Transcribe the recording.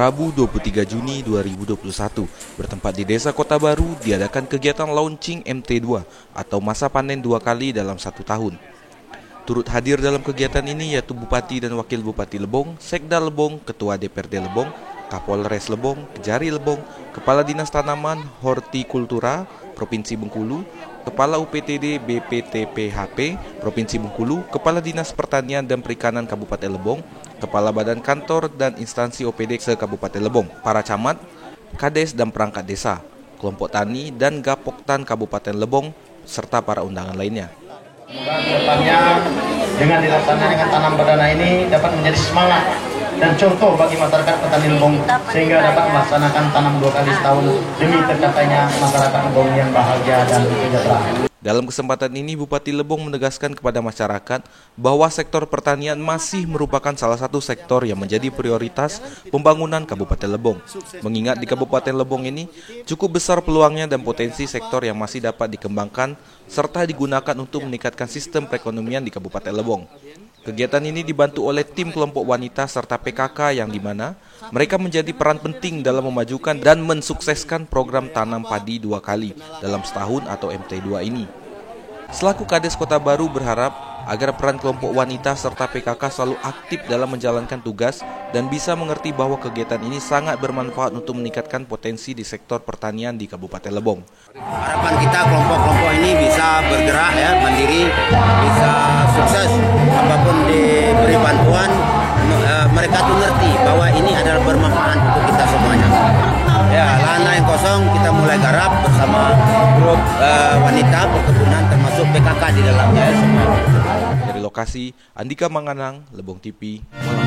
Rabu 23 Juni 2021, bertempat di Desa Kota Baru, diadakan kegiatan launching MT2 atau masa panen 2 kali dalam 1 tahun. Turut hadir dalam kegiatan ini yaitu Bupati dan Wakil Bupati Lebong, Sekda Lebong, Ketua DPRD Lebong, Kapolres Lebong, Kejari Lebong, Kepala Dinas Tanaman Hortikultura Provinsi Bengkulu, Kepala UPTD BPTPHP Provinsi Bengkulu, Kepala Dinas Pertanian dan Perikanan Kabupaten Lebong, Kepala Badan Kantor dan Instansi OPD se-Kabupaten Lebong, para camat, kades dan perangkat desa, kelompok tani dan Gapoktan Kabupaten Lebong, serta para undangan lainnya. Semoga kedepannya dengan dilaksanakan tanam perdana ini dapat menjadi semangat dan contoh bagi masyarakat petani Lebong sehingga dapat melaksanakan tanam 2 kali setahun demi tercapainya masyarakat Lebong yang bahagia dan sejahtera. Dalam kesempatan ini, Bupati Lebong menegaskan kepada masyarakat bahwa sektor pertanian masih merupakan salah satu sektor yang menjadi prioritas pembangunan Kabupaten Lebong. Mengingat di Kabupaten Lebong ini cukup besar peluangnya dan potensi sektor yang masih dapat dikembangkan serta digunakan untuk meningkatkan sistem perekonomian di Kabupaten Lebong. Kegiatan ini dibantu oleh tim kelompok wanita serta PKK yang dimana mereka menjadi peran penting dalam memajukan dan mensukseskan program tanam padi 2 kali dalam setahun atau MT2 ini. Selaku Kades Kota Baru berharap agar peran kelompok wanita serta PKK selalu aktif dalam menjalankan tugas dan bisa mengerti bahwa kegiatan ini sangat bermanfaat untuk meningkatkan potensi di sektor pertanian di Kabupaten Lebong. Harapan kita kelompok-kelompok ini bisa bergerak mandiri, bisa sukses apapun diberi bantuan, mereka tuh ngerti bahwa ini adalah bermanfaat untuk kita semuanya. Lahan-lahan yang kosong kita mulai garap bersama grup wanita perkebunan termasuk PKK di dalamnya semua. Dari lokasi, Andika Manganang, Lebong TV, Malang.